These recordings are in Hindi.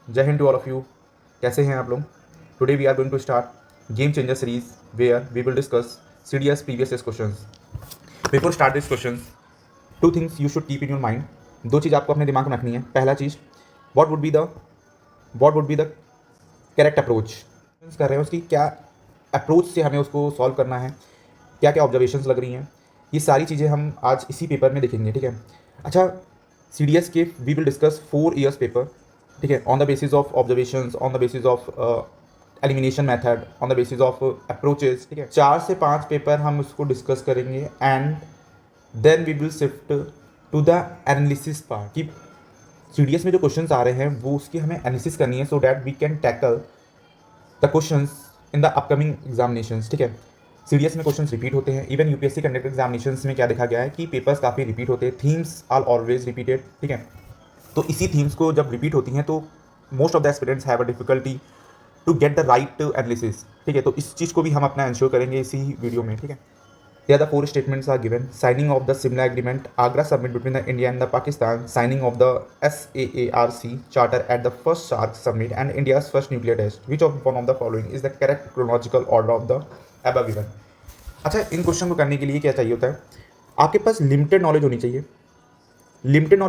जय हिंद टू ऑल ऑफ यू। कैसे हैं आप लोग? Today we are going to start game changer series where we will discuss CDS previous year questions. Before start this questions, two things you should keep in your mind. दो चीज़ आपको अपने दिमाग में रखनी है। पहला चीज़, what would be the correct approach कर रहे हैं, उसकी क्या अप्रोच से हमें उसको सॉल्व करना है, क्या क्या ऑब्जर्वेशंस लग रही हैं, ये सारी चीज़ें हम आज इसी पेपर में देखेंगे। ठीक है। अच्छा, सी डी एस के we will discuss 4 years paper. ठीक है, on the basis of observations, on the basis of elimination method, on the basis of approaches. ठीक है, 4 से 5 पेपर हम उसको डिस्कस करेंगे and then we will shift to the analysis part कि सी डी एस में जो क्वेश्चंस आ रहे हैं वो उसकी हमें एनालिसिस करनी है, so that we can tackle the questions in the upcoming examinations. ठीक है, सीडीएस में क्वेश्चंस रिपीट होते हैं। इवन यूपीएससी कंडक्ट एग्जामिनेशंस में क्या देखा गया है कि पेपर्स काफ़ी रिपीट होते हैं, थीम्स आर ऑलवेज रिपीटेड। ठीक है, तो इसी थीम्स को जब रिपीट होती हैं तो most of the aspirants have a difficulty to get the right analysis. ठीक है, तो इस चीज़ को भी हम अपना इंश्योर करेंगे इसी वीडियो में। ठीक है, the other 4 statements are given: signing of the Simla Agreement, Agra Summit between the India and the Pakistan, signing of the SAARC Charter at the first SAARC Summit, and India's first nuclear test. Which of one of the following is the correct chronological order of the above given? अच्छा, इन क्वेश्चन को करने के लिए क्या चाहिए होता है? आपके पास लिमिटेड नॉलेज होनी चाहिए। लिमिटेड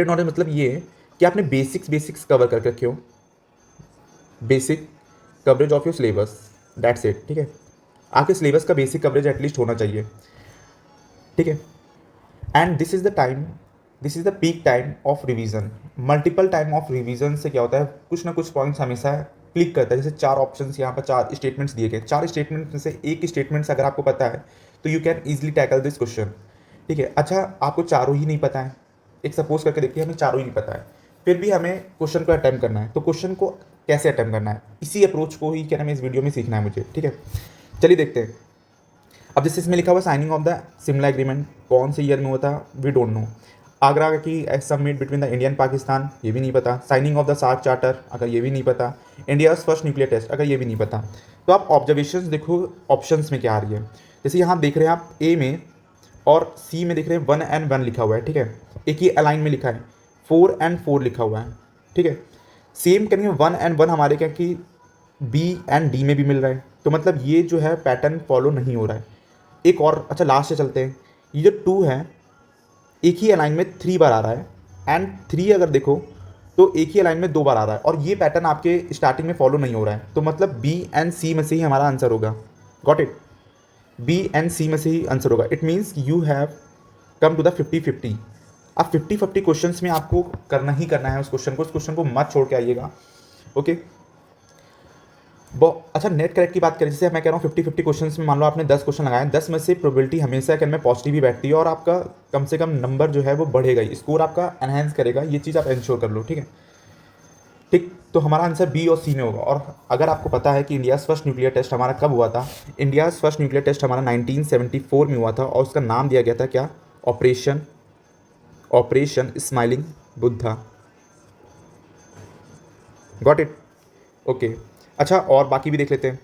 नॉलेज मतलब ये है कि आपने बेसिक्स कवर करके रखे हो, basic coverage of your syllabus, that's it. ठीक है, आपके सिलेबस का बेसिक कवरेज एटलीस्ट होना चाहिए। ठीक है, and this is the peak time of revision. Multiple time of revision से क्या होता है, कुछ ना कुछ पॉइंट्स हमेशा क्लिक करता है। जैसे 4 ऑप्शंस यहाँ पर, 4 स्टेटमेंट्स दिए गए, 4 स्टेटमेंट में से एक स्टेटमेंट्स अगर आपको पता है तो you can easily tackle this question. ठीक है, अच्छा आपको चारों ही नहीं पता है, एक सपोज करके देखिए हमें चारों ही नहीं पता है, फिर भी हमें क्वेश्चन को अटैम्प्ट करना है, तो क्वेश्चन को कैसे अटैम्प्ट करना है, इसी अप्रोच को ही क्या नाम है इस वीडियो में सीखना है मुझे। ठीक है, चलिए देखते हैं। अब जैसे इसमें लिखा हुआ signing of the Simla agreement, कौन से ईयर में हुआ था, वी डोंट नो। आगरा की summit between the Indian Pakistan, ये भी नहीं पता। Signing of the SAARC charter, अगर ये भी नहीं पता। इंडियाज़ फर्स्ट न्यूक्लियर टेस्ट, अगर ये भी नहीं पता। तो आप ऑब्जर्वेशंस देखो ऑप्शंस में क्या आ रही है। जैसे यहाँ देख रहे हैं आप ए में और सी में देख रहे हैं 1 and 1 लिखा हुआ है। ठीक है, एक ही अलाइन में लिखा है, 4 and 4 लिखा हुआ है। ठीक है, सेम करेंगे 1 and 1 हमारे क्या कि बी एंड डी में भी मिल रहा है, तो मतलब ये जो है पैटर्न फॉलो नहीं हो रहा है। एक और, अच्छा लास्ट से चलते हैं। ये जो 2 है, एक ही अलाइन में 3 बार आ रहा है, एंड 3 अगर देखो तो एक ही अलाइन में 2 बार आ रहा है, और ये पैटर्न आपके स्टार्टिंग में फॉलो नहीं हो रहा है, तो मतलब बी एंड सी में से ही हमारा आंसर होगा। Got it? B and C में से ही आंसर होगा। It means you have come to the 50-50। अब 50-50 क्वेश्चन में आपको करना ही करना है उस क्वेश्चन को मत छोड़ के आइएगा। ओके, अच्छा नेट करेक्ट की बात करें, जैसे मैं कह रहा हूँ 50-50 क्वेश्चन में मान लो आपने 10 क्वेश्चन लगाए, 10 में से प्रोबेबिलिटी हमेशा कहने में पॉजिटिव ही बैठती है, और आपका कम से कम नंबर जो है वो बढ़ेगा ही, स्कोर आपका एनहेंस करेगा, ये चीज़ आप इंश्योर कर लो। ठीक है, ठीक, तो हमारा आंसर बी और सी में होगा। और अगर आपको पता है कि इंडियाज़ फर्स्ट न्यूक्लियर टेस्ट हमारा कब हुआ था, इंडियाज़ फर्स्ट न्यूक्लियर टेस्ट हमारा 1974 में हुआ था, और उसका नाम दिया गया था क्या, operation operation smiling Buddha. Got it? Okay, अच्छा और बाकी भी देख लेते हैं।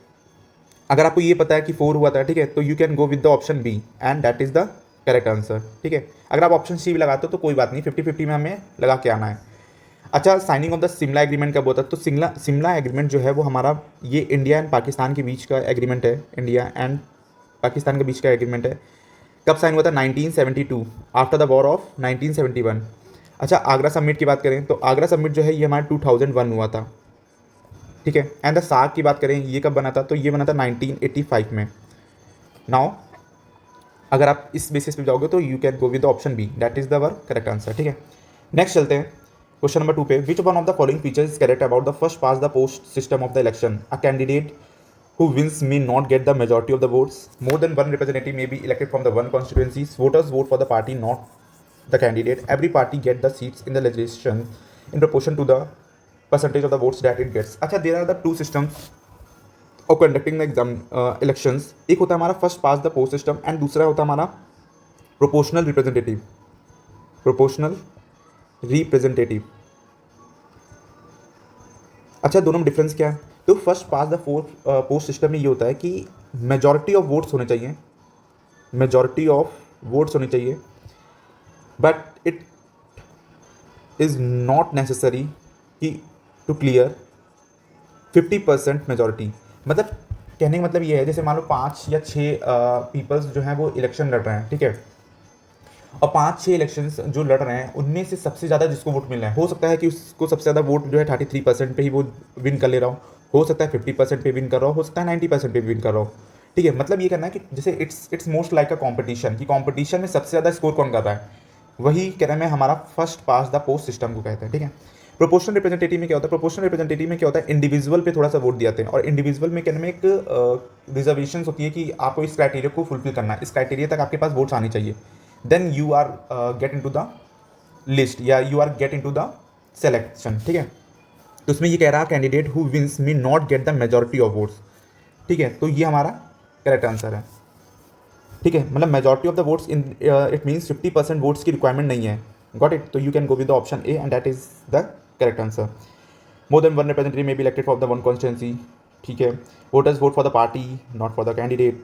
अगर आपको ये पता है कि 4 हुआ था, ठीक है, तो you can go with the option B and that is the correct answer. ठीक है, अगर आप ऑप्शन सी भी लगाते हो तो कोई बात नहीं, 50-50 में हमें लगा के आना है। अच्छा, signing of the Shimla agreement कब होता है, तो शिमला एग्रीमेंट जो है वो हमारा ये इंडिया एंड पाकिस्तान के बीच का एग्रीमेंट है, इंडिया एंड पाकिस्तान के बीच का एग्रीमेंट है। कब साइन हुआ था, 1972, आफ्टर द वॉर ऑफ 1971। अच्छा, आगरा समिट की बात करें तो आगरा समिट जो है ये हमारा 2001 हुआ था। ठीक है, एंड द सार्क की बात करें ये कब बना था, तो ये बना था 1985 में। नाउ अगर आप इस बेसिस पे जाओगे तो you can go with the option B, that is the very correct answer. ठीक है, नेक्स्ट चलते हैं क्वेश्चन नंबर 2 पे। Which one of the following features is correct about the first past the post system of the election? A candidate who wins may not get the majority of the votes. More than one representative may be elected from the one constituencies. Voters vote for the party, not the candidate. Every party get the seats in the legislation in proportion to the percentage of the votes that it gets. अच्छा, there are the 2 systems of conducting the exam elections. एक होता है हमारा first past the post system, and दूसरा होता है हमारा प्रोपोर्शनल रिप्रेजेंटेटिव। Proportional representative. अच्छा, दोनों में डिफरेंस क्या है? तो first past the post system में ये होता है कि मेजॉरिटी ऑफ वोट्स होने चाहिए, मेजॉरिटी ऑफ वोट्स होने चाहिए, but it is not necessary कि टू क्लियर 50% मेजॉरिटी, मतलब कहने का मतलब ये है, जैसे मान लो 5 या 6 पीपल्स जो हैं वो इलेक्शन लड़ रहे हैं, ठीक है, और 5-6 इलेक्शंस जो लड़ रहे हैं उनमें से सबसे ज़्यादा जिसको वोट मिल रहा है, हो सकता है कि उसको सबसे ज़्यादा वोट जो है 33% पे ही वो विन कर ले रहा हो सकता है 50% पे विन कर रहा हो सकता है 90% पे विन कर रहा हो, ठीक है। मतलब ये करना है कि जैसे it's most like a competition, कि कॉम्पिटिशन में सबसे ज़्यादा स्कोर कौन कर रहा है, वही कह रहा है मैं हमारा first past the post system को कहते हैं, ठीक है। प्रोपोर्शनल रिप्रेजेंटेटिव में क्या होता है, प्रोपोर्शनल रिप्रेजेंटेटिव में क्या होता है, इंडिविजुअल पे थोड़ा सा वोट दिए जाते हैं, और इंडिविजुअल में कहने में एक रिजर्वेशन होती है कि आपको इस क्राइटेरिया को फुलफिल करना है, इस क्राइटेरिया तक आपके पास वोट्स आनी चाहिए, then you are get into the list या you are get into the selection, ठीक है। तो उसमें ये कह रहा है candidate who wins may not get the majority of votes, ठीक है, तो ये हमारा करेक्ट आंसर है, ठीक है। मतलब majority of the votes in it means 50% votes की रिक्वायरमेंट नहीं है, गॉट इट, तो you can go with the option A and that is the correct answer. More than one representative may be elected for the one constituency, ठीक है। Voters vote for the party not for the candidate,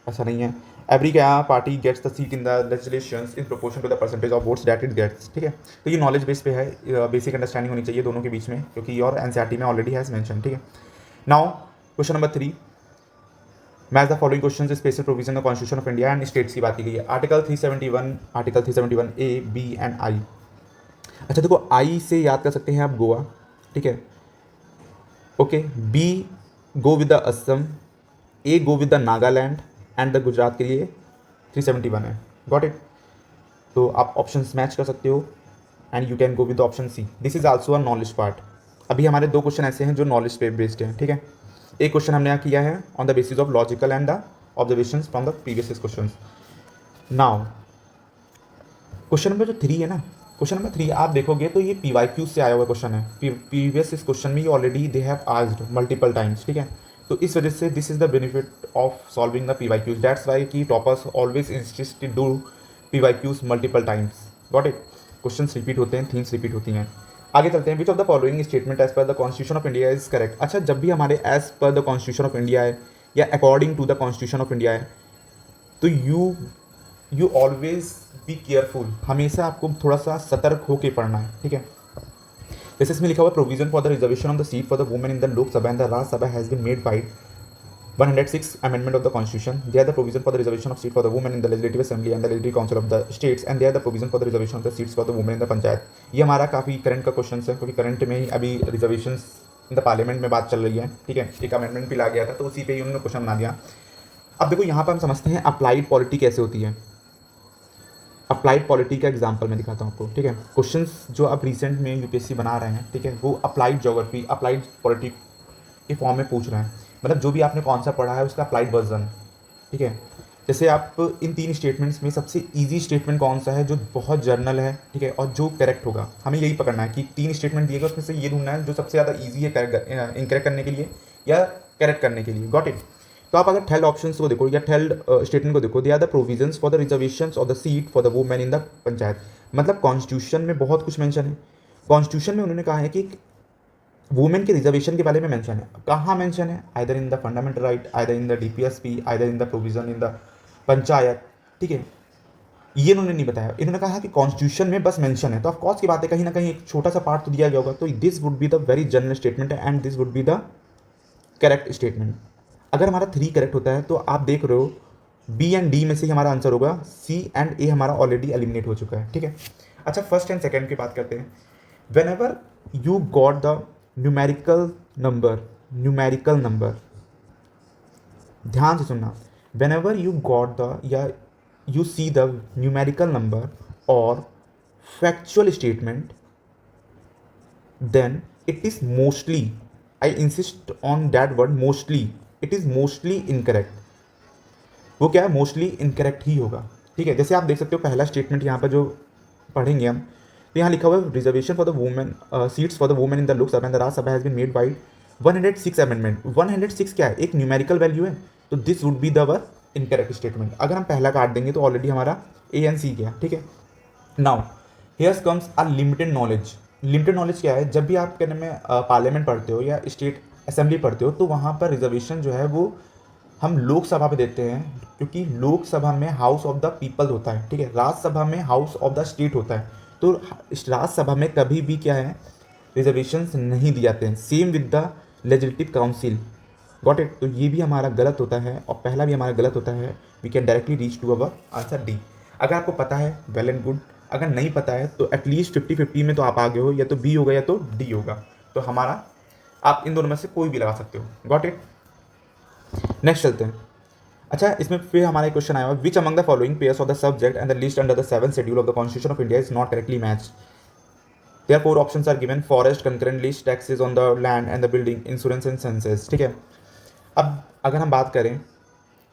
ऐसा नहीं है। Every party gets the seat in the legislation in proportion to the percentage of votes that it gets, ठीक है। तो ये नॉलेज बेस पे है, बेसिक अंडरस्टैंडिंग होनी चाहिए दोनों के बीच में, क्योंकि और एनसीईआरटी में ऑलरेडी हैज मेंशन, ठीक है। Now question number 3, match the following question special provision the constitution of India and states की बात की गई है। Article 371, article 371 A, B and I. अच्छा देखो, आई से याद कर सकते हैं आप गोवा, ठीक है, okay, B go with the Assam, A go with the Nagaland and the Gujarat के लिए 371 है, गॉट इट। तो आप ऑप्शंस मैच कर सकते हो and you can go with option C. This is also a knowledge part. अभी हमारे 2 क्वेश्चन ऐसे हैं जो नॉलेज पे बेस्ड हैं, ठीक है। एक क्वेश्चन हमने यहाँ किया है on the basis of logical and the observation from the previous question. Now question number जो 3 है ना, क्वेश्चन नंबर 3 आप देखोगे तो ये PYQ से आया हुआ क्वेश्चन है, प्रीवियस इस क्वेश्चन में already they have asked multiple times, ठीक है। तो इस वजह से this is the benefit of solving the PYQs, that's why कि toppers always insist to do PYQs multiple times, got it. Questions repeat होते हैं, थीम्स रिपीट होती हैं। आगे चलते हैं, which of the following statement as per the constitution of India is correct. अच्छा, जब भी हमारे as per the constitution of India है या according to the constitution of India है, तो यू ऑलवेज बी केयरफुल, हमेशा आपको थोड़ा सा सतर्क होकर पढ़ना है, ठीक है। जैसे इसमें लिखा हुआ provision for the reservation of the seat for the women in the Lok Sabha and the Rajya Sabha has been made by 106 amendment of the constitution. They are the provision for the reservation of seat for the women in the legislative assembly and the legislative council of the states, and they are the provision for the reservation of the seats for the women in the panchayat. ये हमारा काफ़ी करंट का क्वेश्चन है, क्योंकि करंट में ही अभी रिजर्वेशन इन द पार्लियामेंट में बात चल रही है, ठीक है। एक अमेंडमेंट भी ला गया था, तो उसी पे ही उन्होंने क्वेश्चन बना दिया। अब देखो यहाँ पर हम समझते हैं अप्लाइड पॉलिटी कैसे होती है। अप्लाइड पॉलिटी का एग्जाम्पल मैं दिखाता हूँ आपको, ठीक है। क्वेश्चंस जो अब रिसेंट में यूपीएससी बना रहे हैं, ठीक है, वो अप्लाइड ज्योग्राफी, अप्लाइड पॉलिटी के फॉर्म में पूछ रहे हैं, मतलब जो भी आपने कौन सा पढ़ा है उसका अप्लाइड वर्जन, ठीक है। जैसे आप इन 3 स्टेटमेंट्स में सबसे इजी स्टेटमेंट कौन सा है जो बहुत जर्नल है, ठीक है, और जो करेक्ट होगा, हमें यही पकड़ना है कि 3 स्टेटमेंट दिए गए उसमें से ये ढूंढना है जो सबसे ज़्यादा ईजी है इनकरेक्ट करने के लिए या करेक्ट करने के लिए, गॉट इट। तो आप अगर थर्ड ऑप्शन को देखो या थर्ड स्टेटमेंट को देखो, they are the provisions for the reservation of the seat for the women in the panchayat. मतलब कॉन्स्टिट्यूशन में बहुत कुछ मेंशन है, कॉन्स्टिट्यूशन में उन्होंने कहा है कि वुमेन के रिजर्वेशन के बारे में मेंशन है। कहाँ मेंशन है? Either in the fundamental right, either in the DPSP, either in the provision in the panchayat, ठीक है। ये उन्होंने नहीं बताया, इन्होंने कहा कि कॉन्स्टिट्यूशन में बस मेंशन है, तो ऑफ कोर्स की बात है कहीं ना कहीं एक छोटा सा पार्ट तो दिया गया होगा, तो this would be the very general statement and this would be the correct statement. अगर हमारा 3 करेक्ट होता है तो आप देख रहे हो B एंड D में से ही हमारा आंसर होगा, C एंड A हमारा ऑलरेडी एलिमिनेट हो चुका है, ठीक है। अच्छा, फर्स्ट एंड सेकेंड की बात करते हैं। Whenever you got the numerical number, ध्यान से सुनना, whenever you got the या you see the numerical number और factual statement, then it is mostly, I insist on that word mostly, it is mostly incorrect. वो क्या है? मोस्टली इनकरेक्ट ही होगा, ठीक है। जैसे आप देख सकते हो पहला स्टेटमेंट यहाँ पर जो पढ़ेंगे हम, तो यहाँ लिखा हुआ है reservation for the women seats for the women in the Lok Sabha and the Rajya Sabha has been made by 106 amendment. 106 क्या है? एक न्यूमेरिकल वैल्यू है, तो this would be the our incorrect statement. अगर हम पहला काट देंगे तो ऑलरेडी हमारा A एंड C गया, ठीक है। Now here's comes a limited knowledge. Limited knowledge क्या है? जब भी आप कहने में पार्लियामेंट पढ़ते हो या स्टेट असेंबली पढ़ते हो, तो वहाँ पर रिजर्वेशन जो है वो हम लोकसभा पे देते हैं, क्योंकि लोकसभा में हाउस ऑफ द पीपल होता है, ठीक है। राज्यसभा में हाउस ऑफ द स्टेट होता है। तो राज्यसभा में कभी भी क्या है, रिजर्वेशंस नहीं दिए जाते हैं। Same with the legislative council. Got it. तो ये भी हमारा गलत होता है और पहला भी हमारा गलत होता है। We can directly reach to our answer D. अगर आपको पता है वेल एंड गुड, अगर नहीं पता है तो एटलीस्ट 50-50 में तो आप आगे हो, या तो बी होगा या तो डी होगा। तो हमारा आप इन दोनों में से कोई भी लगा सकते हो। Got it. नेक्स्ट चलते हैं। अच्छा, इसमें फिर हमारा क्वेश्चन आया हुआ, which among the following pairs of the subject and the list under the 7th schedule of the constitution of India is not correctly match. There 4 options are given, forest, concurrent list, taxes on the land and the building, insurance and census. ठीक है। अब अगर हम बात करें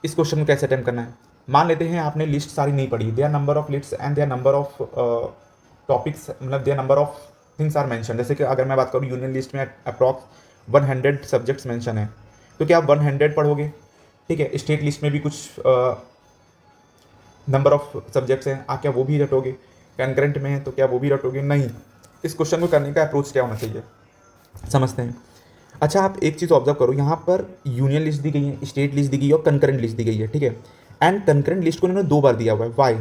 इस क्वेश्चन को कैसे अटेम्प्ट करना है, मान लेते हैं आपने लिस्ट सारी नहीं पढ़ी, there number of lists and there number of topics, मतलब there number of things are mention. जैसे कि अगर मैं बात करूँ यूनियन लिस्ट में अप्रॉक्स 100 सब्जेक्ट्स मेंशन है, तो क्या आप 100 पढ़ोगे? ठीक है। स्टेट लिस्ट में भी कुछ नंबर ऑफ सब्जेक्ट्स हैं, आप क्या वो भी रटोगे? कंकरेंट में है तो क्या वो भी रटोगे? नहीं। इस क्वेश्चन को करने का अप्रोच क्या होना चाहिए, समझते हैं। अच्छा, आप एक चीज़ ऑब्जर्व करो, यहाँ पर यूनियन लिस्ट दी गई है, स्टेट लिस्ट दी गई है और कंकरेंट लिस्ट दी गई है। ठीक है। एंड कंकरेंट लिस्ट को इन्होंने 2 बार दिया हुआ है। वाई?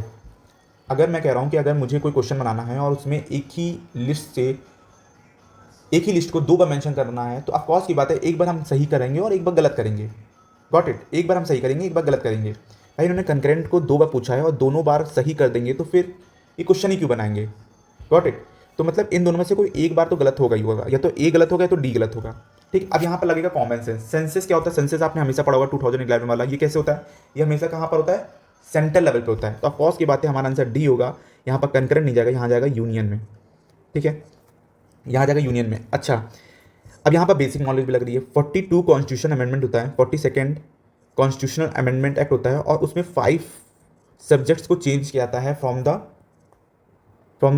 अगर मैं कह रहा हूँ कि अगर मुझे कोई क्वेश्चन बनाना है और उसमें एक ही लिस्ट को 2 बार मेंशन करना है, तो ऑफकोर्स की बात है एक बार हम सही करेंगे और एक बार गलत करेंगे। Got it. एक बार हम सही करेंगे, एक बार गलत करेंगे। भाई इन्होंने कंकरेंट को 2 बार पूछा है और दोनों बार सही कर देंगे, तो फिर ये क्वेश्चन ही क्यों बनाएंगे? Got it. तो मतलब इन दोनों में से कोई एक बार तो गलत होगा ही होगा, या तो ए गलत होगा या तो डी गलत होगा। ठीक। अब यहाँ पर लगेगा कॉमन सेंस। सेंसस क्या होता है? सेंसस आपने हमेशा पढ़ा होगा 2011 वाला। ये कैसे होता है? ये हमेशा कहाँ पर होता है? सेंट्रल लेवल पे होता है। तो ऑफकोर्स की बात है हमारा आंसर डी होगा। यहाँ पर कंकरेंट नहीं जाएगा, यहाँ जाएगा यूनियन में। ठीक है, यहाँ जाएगा यूनियन में। अच्छा, अब यहाँ पर बेसिक नॉलेज भी लग रही है। 42 कॉन्स्टिट्यूशन अमेंडमेंट होता है, 42nd कॉन्स्टिट्यूशनल अमेंडमेंट एक्ट होता है, और उसमें 5 सब्जेक्ट्स को चेंज किया जाता है from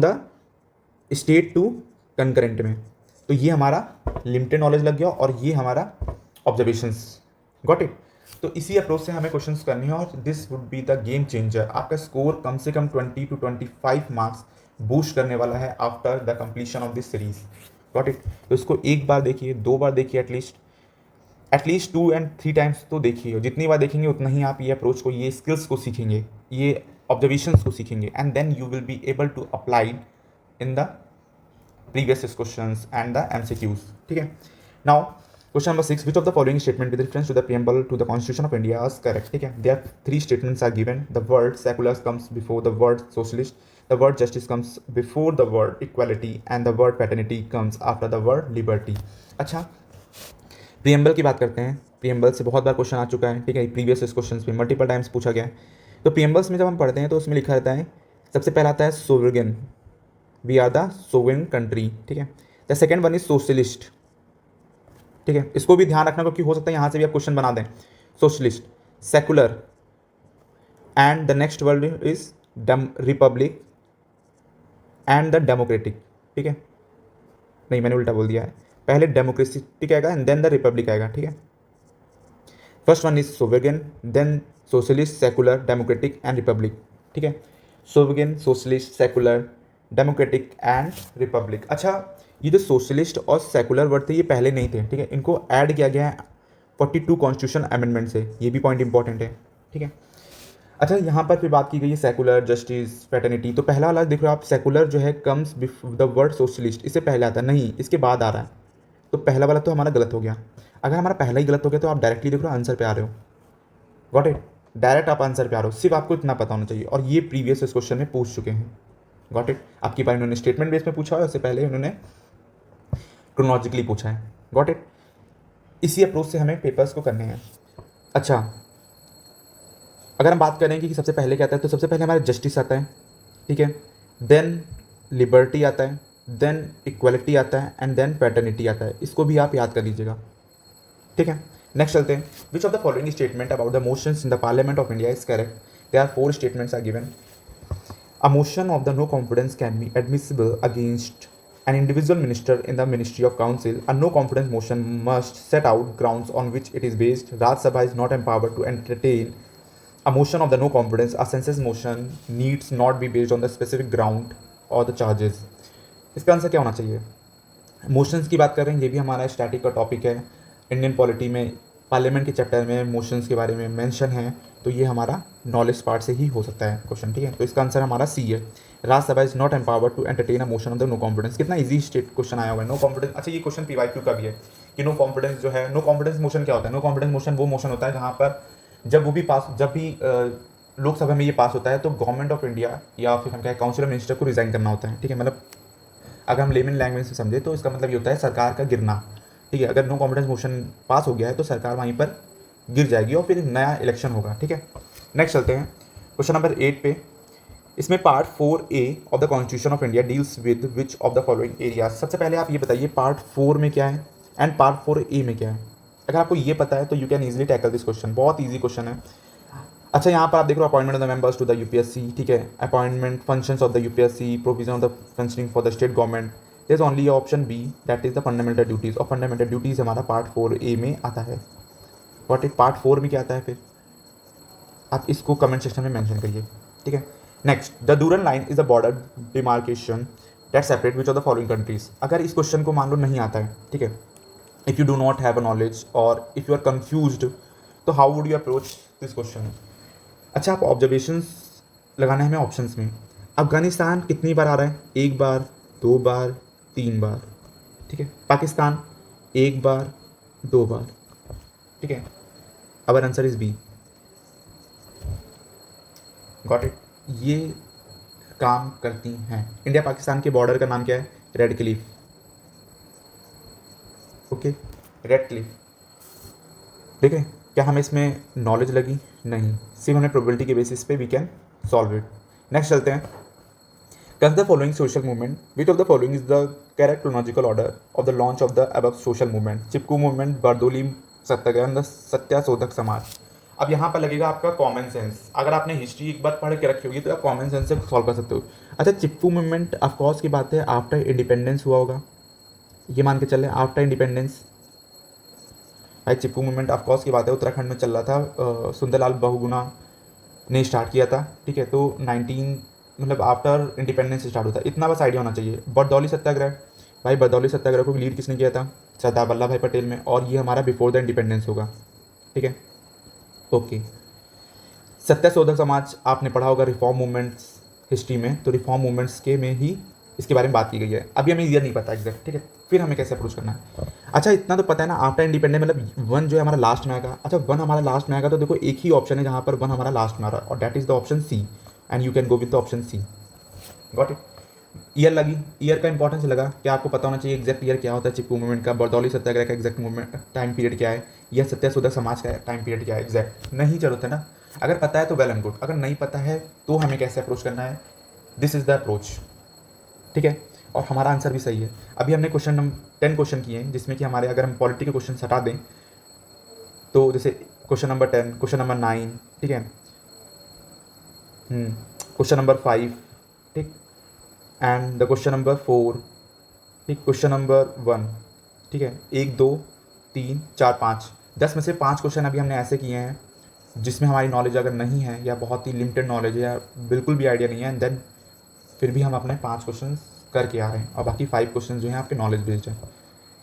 the state to concurrent में। तो ये हमारा लिमिटेड नॉलेज लग गया और ये हमारा ऑब्जर्वेशंस। Got it. तो इसी अप्रोच से हमें क्वेश्चंस करनी है और this would be the game changer. आपका स्कोर कम से कम 20 to 25 मार्क्स बूस्ट करने वाला है after the completion of this series. Got it. तो इसको एक बार देखिए, 2 बार देखिए, एटलीस्ट 2 and 3 टाइम्स तो देखिए। जितनी बार देखेंगे उतना ही आप ये अप्रोच को, ये स्किल्स को सीखेंगे, ये ऑब्जर्वेशंस को सीखेंगे, and then you will be able to apply in the previous questions and the MCQs. ठीक है। Now question number 6, which of the following statement with reference to the preamble to the Constitution of India is correct? ठीक है। There are 3 statements are given. The word secular comes before the word socialist, the word justice comes before the word equality, and the word fraternity comes after the word liberty. अच्छा, प्रियम्बल की बात करते हैं। प्रियम्बल से बहुत बार क्वेश्चन आ चुका है। ठीक है, प्रीवियस क्वेश्चन में मल्टीपल टाइम्स पूछा गया है। तो प्रियम्बल्स में जब हम पढ़ते हैं तो उसमें लिखा रहता है, सबसे पहला आता है sovereign, we are the sovereign country. ठीक है। The second one is socialist. ठीक है, इसको भी ध्यान रखना क्योंकि हो सकता है यहाँ से भी आप क्वेश्चन बना दें। Socialist, secular, and the next word is Republic and the democratic. ठीक है, नहीं मैंने उल्टा बोल दिया है, पहले डेमोक्रेटिक आएगा एंड देन द रिपब्लिक आएगा। ठीक है, first one is sovereign, then socialist, secular, democratic and republic. ठीक है, sovereign, socialist, secular, democratic and republic. अच्छा, ये जो सोशलिस्ट और सेकुलर वर्ड थे ये पहले नहीं थे। ठीक है, इनको ऐड किया गया है 42 कॉन्स्टिट्यूशन अमेंडमेंट से। ये भी पॉइंट इंपॉर्टेंट है। ठीक है। अच्छा, यहाँ पर फिर बात की गई है सेकुलर, जस्टिस, फ्रेटर्निटी। तो पहला वाला देख रहे हो आप, सेकुलर जो है comes before the word socialist, इससे पहले आता है, नहीं इसके बाद आ रहा है। तो पहला वाला तो हमारा गलत हो गया। अगर हमारा पहला ही गलत हो गया तो आप डायरेक्टली देख रहे हो आंसर पे आ रहे हो। Got it. डायरेक्ट आप आंसर पे आ रहे हो, सिर्फ आपको इतना पता होना चाहिए, और ये प्रीवियस क्वेश्चन में पूछ चुके हैं। Got it. आपकी बार इन्होंने स्टेटमेंट बेस में पूछा है, उससे पहले उन्होंने क्रोनोलॉजिकली पूछा है। Got it. इसी अप्रोच से हमें पेपर्स को करने हैं। अच्छा, अगर हम बात करें कि सबसे पहले क्या आता है, तो सबसे पहले हमारा जस्टिस आता है। ठीक है, देन लिबर्टी आता है, देन इक्वलिटी आता है, एंड देन फ्रेटर्निटी आता है। इसको भी आप याद कर लीजिएगा। ठीक है, नेक्स्ट चलते हैं। Which of the following statement about the motions in the parliament of India is correct? There are 4 statements are given. A motion of the no confidence can be admissible against an individual minister in the Ministry of Council. A no confidence motion must set out grounds on which it is based. Rajya Sabha is not empowered to entertain a motion of the no confidence. A census motion needs not be based on the specific ground or the charges. इसका आंसर क्या होना चाहिए? मोशंस की बात कर रहे हैं, ये भी हमारा स्टैटिक का टॉपिक है। इंडियन पॉलिटी में पार्लियामेंट के चैप्टर में मोशंस के बारे में मेंशन है, तो ये हमारा नॉलेज पार्ट से ही हो सकता है क्वेश्चन। ठीक है, तो इसका आंसर हमारा सी है। Rajya Sabha is not empowered to entertain a motion of the no confidence. कितना इजी स्टेट क्वेश्चन आया हुआ है, नो कॉन्फिडेंस। अच्छा, ये क्वेश्चन पीवाईक्यू का भी है कि नो कॉन्फिडेंस जो है, नो कॉन्फिडेंस मोशन क्या होता है? नो कॉन्फिडेंस मोशन वो मोशन होता है जहाँ पर जब भी लोकसभा में ये पास होता है तो गवर्नमेंट ऑफ इंडिया या फिर हम क्या काउंसिल ऑफ मिनिस्टर को रिजाइन करना होता है, ठीक है। मतलब अगर हम लेमन लैंग्वेज से समझे तो इसका मतलब ये होता है सरकार का गिरना, ठीक है। अगर नो कॉन्फिडेंस मोशन पास हो गया है तो सरकार वहीं पर गिर जाएगी और फिर नया इलेक्शन होगा, ठीक है। नेक्स्ट चलते हैं क्वेश्चन नंबर 8 पे। इसमें part 4A of the constitution of India deals with which of the following areas. सबसे पहले आप ये बताइए पार्ट 4 में क्या है एंड पार्ट 4A में क्या है। अगर आपको ये पता है तो you can easily tackle this question, बहुत ईजी क्वेश्चन है। अच्छा, यहाँ पर आप देख रहे हो appointment of the members to the UPSC, ठीक है। Appointment functions of the UPSC, provision of the functioning for the state government. There is only option B, that is the fundamental duties. और फंडामेंटल ड्यूटीज हमारा पार्ट 4A में आता है। व्हाट इट पार्ट 4 में क्या आता है फिर आप इसको कमेंट सेक्शन में मेंशन करिए, ठीक है। Next, the Durand line is the border demarcation that separate which of the following countries. अगर इस क्वेश्चन को मान लो नहीं आता है, ठीक है, if you do not have a knowledge और इफ़ यू आर कन्फ्यूज्ड, तो how would you approach this question. अच्छा, आप ऑब्जर्वेशंस लगाना है हमें ऑप्शंस में। अफगानिस्तान कितनी बार आ रहा है? 1 बार, 2 बार, 3 बार, ठीक है। पाकिस्तान 1 बार, 2 बार, ठीक है। Our answer is B. Got it. ये काम करती हैं। इंडिया पाकिस्तान के बॉर्डर का नाम क्या है? Red Cliff, okay, red Cliff. ठीक है, क्या हमें इसमें नॉलेज लगी? नहीं, सिर्फ हमें प्रोबेबिलिटी के बेसिस पे we can solve it. Next चलते हैं। Consider the following social movement, which of the following is the correct chronological order of the launch of the above social movement? Chipko movement, Bardoli Satyagraha, Satyashodhak Samaj. अब यहाँ पर लगेगा आपका कॉमन सेंस। अगर आपने हिस्ट्री एक बार पढ़ के रखी होगी तो आप कॉमन सेंस से सॉल्व कर सकते हो। अच्छा, चिपकू मूवमेंट ऑफकोर्स की बात है आफ्टर इंडिपेंडेंस हुआ होगा, ये मान के चले आफ्टर इंडिपेंडेंस। भाई चिपकू मूवमेंट ऑफकोर्स की बात है उत्तराखंड में चल रहा था, सुंदरलाल बहुगुणा ने स्टार्ट किया था, ठीक है। तो 19 मतलब आफ्टर इंडिपेंडेंस स्टार्ट होता है, इतना बस आइडिया होना चाहिए। बरदौली सत्याग्रह, भाई बरदौली सत्याग्रह को लीड किसने किया था? सरदार वल्लभ भाई पटेल में, और ये हमारा बिफोर द इंडिपेंडेंस होगा, ठीक है, ओके। सत्याशोधक समाज आपने पढ़ा होगा रिफॉर्म मूवमेंट्स हिस्ट्री में, तो रिफॉर्म मूवमेंट्स के में ही इसके बारे में बात की गई है। अभी हमें ईयर नहीं पता एग्जैक्ट, ठीक है, फिर हमें कैसे अप्रोच करना है। अच्छा, इतना तो पता है ना आफ्टर इंडिपेंडेंस मतलब 1 जो है हमारा लास्ट में आएगा। अच्छा, 1 हमारा लास्ट में आएगा तो देखो एक ही ऑप्शन है जहाँ पर 1 हमारा लास्ट में आ रहा है और that is the option C, and you can go with the option C. Got it. Year लगी, ईयर का इंपॉर्टेंस लगा, क्या आपको पता होना चाहिए एग्जैक्ट ईयर क्या होता है चिपकू मूवमेंट का, बरदौली सत्याग्रह का एग्जैक्ट मूवमेंट टाइम पीरियड क्या है, या सत्याशोधक समाज का टाइम पीरियड क्या है एग्जैक्ट। नहीं जरूरत है ना, अगर पता है तो वेल एंड गुड, अगर नहीं पता है तो हमें कैसे अप्रोच करना है, दिस इज द अप्रोच, ठीक है। और हमारा आंसर भी सही है। अभी हमने क्वेश्चन नंबर 10 क्वेश्चन किए हैं जिसमें कि हमारे अगर हम पॉलिटी के क्वेश्चन हटा दें तो जैसे क्वेश्चन नंबर 10, क्वेश्चन नंबर 9, ठीक है, क्वेश्चन नंबर 5, ठीक, एंड द क्वेश्चन नंबर 4, ठीक, क्वेश्चन नंबर 1, ठीक है, 1 2 3 4 5, 10 में से 5 क्वेश्चन अभी हमने ऐसे किए हैं जिसमें हमारी नॉलेज अगर नहीं है या बहुत ही लिमिटेड नॉलेज है या बिल्कुल भी आइडिया नहीं है, एंड देन फिर भी हम अपने 5 क्वेश्चन करके आ रहे हैं और बाकी 5 क्वेश्चन जो हैं आपके नॉलेज बेस्ड हैं।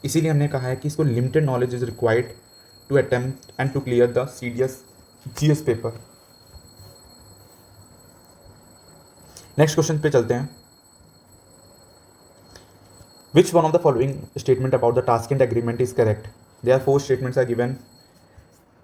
इसीलिए हमने कहा है कि इसको limited knowledge is required to attempt and to clear the CDS GS paper. Next question पे चलते हैं। Which one of the following statement about the Tashkent agreement is correct? There are 4 statements are given.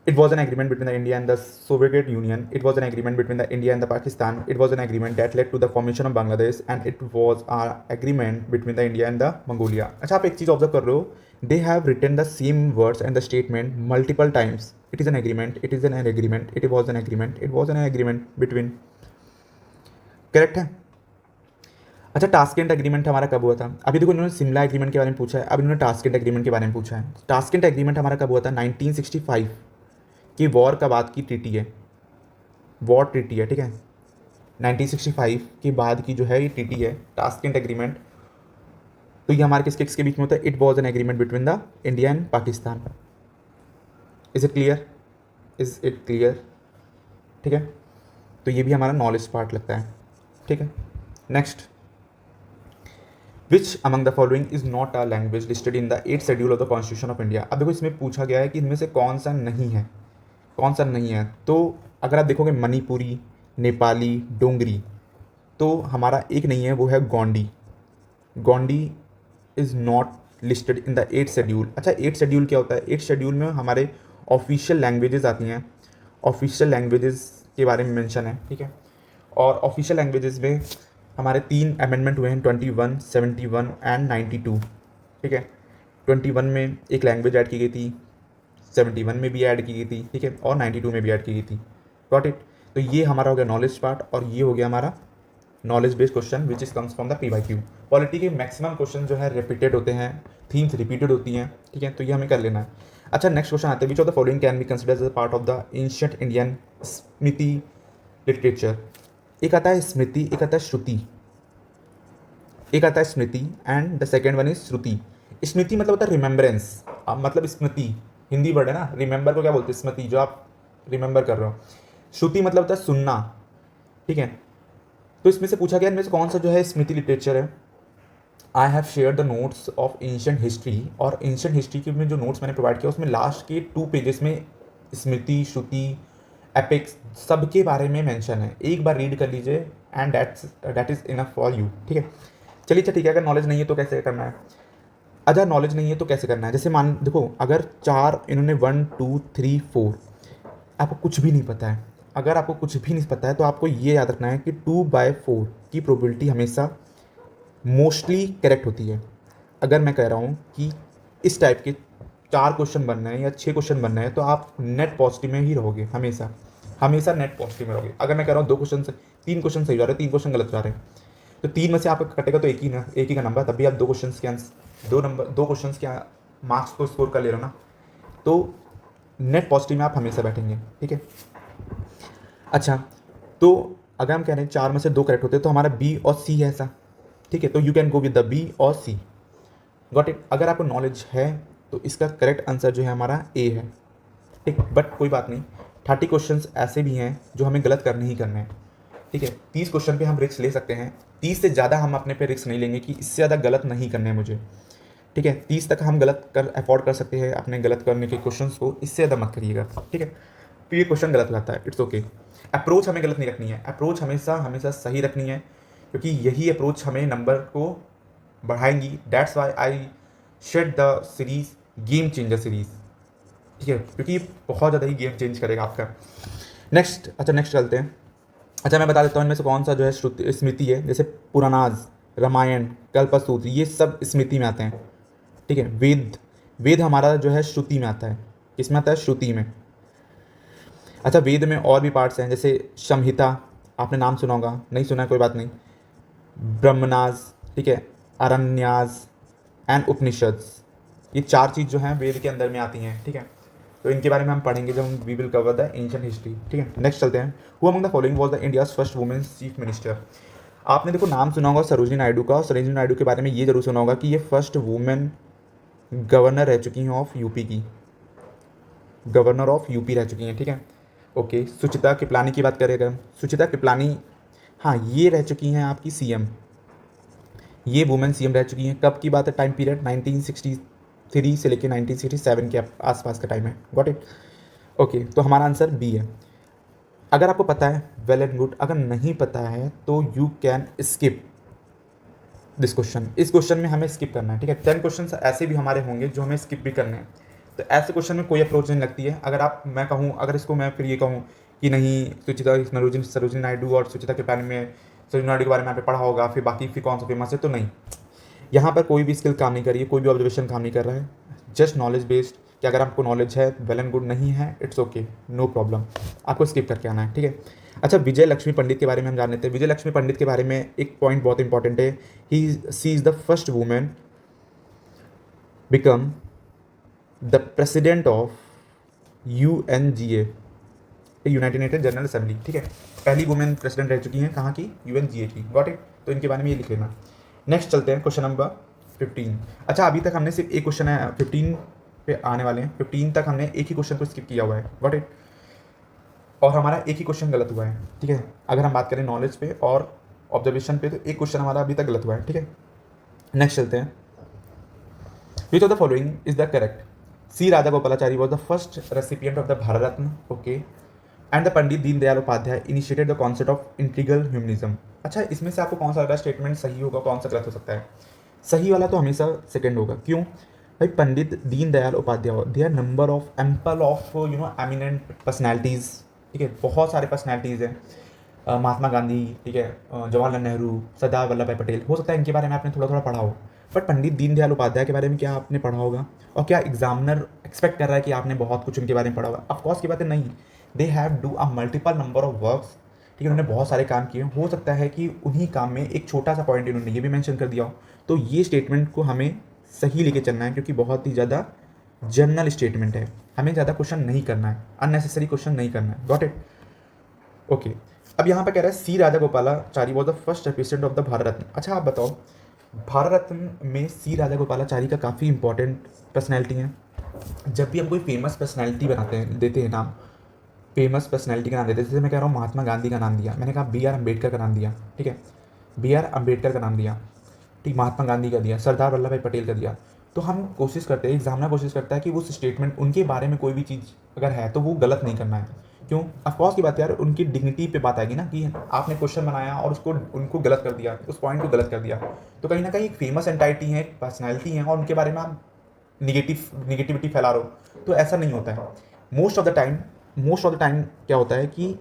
It was an agreement between the India and the Soviet Union. It was an agreement between the India and the Pakistan. It was an agreement that led to the formation of Bangladesh, and it was an agreement between the India and the Mongolia. अच्छा, आप एक चीज़ ऑब्जर्व कर रहे हो, they have written the same words and the statement multiple times. It is an agreement. It is an agreement. It was an agreement. It was an agreement between. Correct है। अच्छा, टास्केंट एग्रीमेंट हमारा कब हुआ था? अभी देखो इन्होंने शिमला एग्रीमेंट के बारे में पूछा है, अब इन्होंने टास्केंट एग्रीमेंट के बारे में पूछा है। टास्केंट एग्रीमेंट हमारा कब हुआ था? 1965 की वॉर का बाद की ट्रीटी है, वॉर ट्रीटी है, ठीक है। 1965 के बाद की जो है ये ट्रीटी है टास्केंट एग्रीमेंट। तो ये हमारे किसके किसके बीच में होता है? It was an agreement between the India and Pakistan. Is it clear? Is it clear? ठीक है, तो ये भी हमारा नॉलेज पार्ट लगता है, ठीक है। Next, which among the following is not a language listed in the 8th schedule of the constitution of India. अब देखो इसमें पूछा गया है कि इनमें से कौन सा नहीं है, कौन सा नहीं है। तो अगर आप देखोगे मणिपुरी, नेपाली, डोंगरी, तो हमारा एक नहीं है, वो है Gondi. Gondi is not listed in the 8th schedule. अच्छा, 8th शेड्यूल क्या होता है? 8th शेड्यूल में हमारे ऑफिशियल लैंग्वेजेस आती हैं, ऑफिशियल लैंग्वेजेस के बारे में मेंशन है, ठीक है। और ऑफिशियल लैंग्वेजेस में हमारे 3 अमेंडमेंट हुए हैं, 21, 71 एंड 92, ठीक है। 21 में एक लैंग्वेज ऐड की गई थी, 71 में भी ऐड की गई थी, ठीक है, और 92 में भी ऐड की गई थी। Got it. तो ये हमारा हो गया नॉलेज पार्ट, और ये हो गया हमारा knowledge based question which is comes from the PYQ। Polity के मैक्सिमम क्वेश्चन जो है रिपीटेड होते हैं, थीम्स रिपीटेड होती हैं, ठीक है, तो ये हमें कर लेना है। अच्छा, नेक्स्ट क्वेश्चन आते हैं, which of the following can be considered as part of the ancient Indian smriti literature. एक आता है स्मृति, एक आता है श्रुति, एक आता है Smriti and the second one is Shruti. Smriti मतलब होता है रिमेम्बरेंस, मतलब स्मृति हिंदी वर्ड है ना, रिमेंबर को क्या बोलते हैं? स्मृति, जो आप रिमेंबर कर रहे हो। श्रुति मतलब होता है सुनना, ठीक है। तो इसमें से पूछा गया इनमें से कौन सा जो है स्मृति लिटरेचर है। I have share the notes of ancient history, और एंशिएंट हिस्ट्री के में जो नोट्स मैंने प्रोवाइड किया उसमें लास्ट के 2 पेजेस में स्मृति, श्रुति, एपिक्स सबके बारे में मेंशन है। एक बार रीड कर लीजिए and that is enough for you, ठीक है। चलिए, अच्छा ठीक है, अगर नॉलेज नहीं है तो कैसे करना है? अगर नॉलेज नहीं है तो कैसे करना है? जैसे मान देखो, अगर 4 इन्होंने 1 2 3 4, आपको कुछ भी नहीं पता है, अगर आपको कुछ भी नहीं पता है तो आपको ये याद रखना है कि 2/4 की प्रोबेबिलिटी हमेशा मोस्टली करेक्ट होती है। अगर मैं कह रहा हूँ कि इस टाइप के 4 क्वेश्चन बनना है या 6 क्वेश्चन बनना है तो आप नेट पॉजिटिव में ही रहोगे, हमेशा हमेशा नेट पॉजिटिव में रहोगे। अगर मैं कह रहा हूँ 2 क्वेश्चन से 3 क्वेश्चन सही जा रहे हैं, 3 क्वेश्चन गलत जा रहे हैं, तो 3 में से आपका कटेगा तो एक ही का नंबर, तब भी आप 2 क्वेश्चन के आंसर 2 क्वेश्चन के मार्क्स को स्कोर कर ले रहे हो ना, तो नेट पॉजिटिव में आप हमेशा बैठेंगे, ठीक है। अच्छा, तो अगर हम कह रहे हैं 4 में से 2 करेक्ट होते हैं तो हमारा बी और सी है ऐसा, ठीक है, तो you can go with the B और सी। Got it. अगर आपको नॉलेज है तो इसका करेक्ट आंसर जो है हमारा ए है, ठीक। बट कोई बात नहीं, 30 क्वेश्चंस ऐसे भी हैं जो हमें गलत करने ही करने हैं, ठीक है। 30 क्वेश्चन पे हम रिस्क ले सकते हैं, 30 से ज़्यादा हम अपने पे रिस्क नहीं लेंगे कि इससे ज़्यादा गलत नहीं करने हैं मुझे, ठीक है। 30 तक हम गलत कर अफोर्ड कर सकते हैं अपने गलत करने के क्वेश्चंस को, इससे ज़्यादा मत करिएगा, ठीक है। तो ये क्वेश्चन गलत आता है, इट्स ओके। अप्रोच हमें गलत नहीं रखनी है, अप्रोच हमेशा हमेशा सही रखनी है, क्योंकि यही अप्रोच हमें नंबर को बढ़ाएंगी। That's why I shed the series game changer series, ठीक है, क्योंकि ये बहुत ज़्यादा ही गेम चेंज करेगा आपका। नेक्स्ट, अच्छा नेक्स्ट चलते हैं। अच्छा, मैं बता देता हूँ इनमें से कौन सा जो है श्रुति स्मृति है। जैसे पुराणाज, रामायण, कल्पसूत्र, ये सब स्मृति में आते हैं, ठीक है। वेद, वेद हमारा जो है श्रुति में आता है, किसमें आता है? श्रुति में। अच्छा, वेद में और भी पार्ट्स हैं, जैसे संहिता, आपने नाम सुना होगा, नहीं सुना है कोई बात नहीं, ब्रह्मनाज, ठीक है, अरण्याज एंड उपनिषद्स, ये 4 चीज़ जो हैं वेद के अंदर में आती हैं, ठीक है। तो इनके बारे में हम पढ़ेंगे जब हम we will cover the ancient history, ठीक है। नेक्स्ट चलते हैं। Who among the following was the India's first women chief minister. आपने देखो नाम सुना होगा सरोजिनी नायडू का, और सरोजिनी नायडू के बारे में ये जरूर सुना होगा कि ये फर्स्ट वुमेन गवर्नर रह चुकी हैं ऑफ यूपी की, गवर्नर ऑफ यूपी रह चुकी हैं, ठीक है। ओके, सुचिता कृपलानी की बात करें अगर, सुचिता कृपलानी, हाँ, ये रह चुकी हैं आपकी सीएम, ये वुमेन सीएम रह चुकी हैं। कब की बात है? टाइम पीरियड 1963 से लेकर 1967 के आसपास का टाइम है। Got it. ओके, तो हमारा आंसर बी है। अगर आपको पता है वेल एंड गुड, अगर नहीं पता है तो you can skip this question. इस क्वेश्चन में हमें स्किप करना है, ठीक है। 10 क्वेश्चन ऐसे भी हमारे होंगे जो हमें स्किप भी करने हैं, तो ऐसे क्वेश्चन में कोई अप्रोच नहीं लगती है। अगर आप, मैं कहूँ, अगर इसको मैं फिर ये कहूँ कि नहीं सुचिता सरोजिनी नायडू और सुचिता के बारे में, सरोजिनी नायडू के बारे में यहाँ पे पढ़ा होगा, फिर बाकी फिर कौन सा फेमस है, तो नहीं, यहाँ पर कोई भी स्किल काम नहीं कर रही है, कोई भी ऑब्जर्वेशन काम नहीं कर रहा है, जस्ट नॉलेज बेस्ड, कि अगर आपको नॉलेज है वेल एंड गुड, नहीं है इट्स ओके, नो प्रॉब्लम, आपको स्किप करके आना है, ठीक है। अच्छा, विजय लक्ष्मी पंडित के बारे में हम जान लेते हैं। विजय लक्ष्मी पंडित के बारे में एक पॉइंट बहुत इंपॉर्टेंट है, she is the first women become the president of UNGA, United Nation General Assembly, ठीक है। पहली वुमेन प्रेसिडेंट रह चुकी हैं, कहाँ की? UNGA की। Got it. तो इनके बारे में ये लिख लेना। नेक्स्ट चलते हैं क्वेश्चन नंबर 15। अच्छा, अभी तक हमने सिर्फ एक क्वेश्चन है, 15 पे आने वाले हैं, 15 तक हमने एक ही क्वेश्चन को स्किप किया हुआ है। Got it. और हमारा एक ही क्वेश्चन गलत हुआ है, ठीक है। अगर हम बात करें नॉलेज पे और ऑब्जर्वेशन पे, तो एक क्वेश्चन हमारा अभी तक गलत हुआ है, ठीक है। नेक्स्ट चलते हैं। Which of the following is the correct? C Rajagopalachari was the first recipient of the Bharat Ratna, okay, and the Pandit Deendayal Upadhyaya initiated the concept of integral humanism. अच्छा, इसमें से आपको कौन सा अगला स्टेटमेंट सही होगा, कौन सा गलत हो सकता है? सही वाला तो हमेशा सेकंड होगा। क्यों भाई? Pandit Deendayal Upadhyay, they are number of ample of eminent personalities, ठीक है, बहुत सारे पर्सनैलिटीज़ हैं। महात्मा गांधी, ठीक है, जवाहरलाल नेहरू, सरदार वल्लभ भाई पटेल, हो सकता है इनके बारे में आपने थोड़ा थोड़ा पढ़ा हो, बट पंडित दीनदयाल उपाध्याय के बारे में क्या आपने पढ़ा होगा? और क्या एग्जामिनर एक्सपेक्ट कर रहा है कि आपने बहुत कुछ उनके बारे में पढ़ा होगा? ऑफकोर्स की बात है, नहीं। They have do a multiple number of works, ठीक है, उन्होंने बहुत सारे काम किए। हो सकता है कि उन्हीं काम में एक छोटा सा पॉइंट इन्होंने ये भी मेंशन कर दिया हो। तो ये स्टेटमेंट को हमें सही लेके चलना है, क्योंकि बहुत ही ज़्यादा जनरल स्टेटमेंट है, हमें ज़्यादा क्वेश्चन नहीं करना है, अननेसेसरी क्वेश्चन नहीं करना है। Got it? ओके। अब यहाँ पे कह रहा है C Rajagopalachari was the first recipient of the Bharat Ratna. अच्छा, आप बताओ, भारत रत्न में सी राजागोपालाचारी का काफ़ी इंपॉर्टेंट पर्सनैलिटी है। जब भी हम कोई फेमस पर्सनैलिटी बनाते हैं, देते हैं नाम, फेमस पर्सनैलिटी का नाम देते हैं, जैसे मैं कह रहा हूँ महात्मा गांधी का नाम दिया, मैंने कहा बी आर अम्बेडकर का नाम दिया, ठीक है, बी आर अम्बेडकर का नाम दिया, ठीक, महात्मा गांधी का दिया, सरदार वल्लभ भाई पटेल का दिया, तो हम कोशिश करते हैं, एग्जामिनर कोशिश करता है कि उस स्टेटमेंट, उनके बारे में कोई भी चीज़ अगर है तो वो गलत नहीं करना है। क्यों? ऑफकोर्स की बात यार, उनकी डिग्निटी पे बात आएगी ना, कि आपने क्वेश्चन बनाया और उसको उनको गलत कर दिया, उस पॉइंट को गलत कर दिया, तो कहीं ना कहीं एक फेमस एंटाइटी है, एक पर्सनैलिटी है, और उनके बारे में आप निगेटिविटी फैला रहे हो, तो ऐसा नहीं होता है। मोस्ट ऑफ द टाइम क्या होता है कि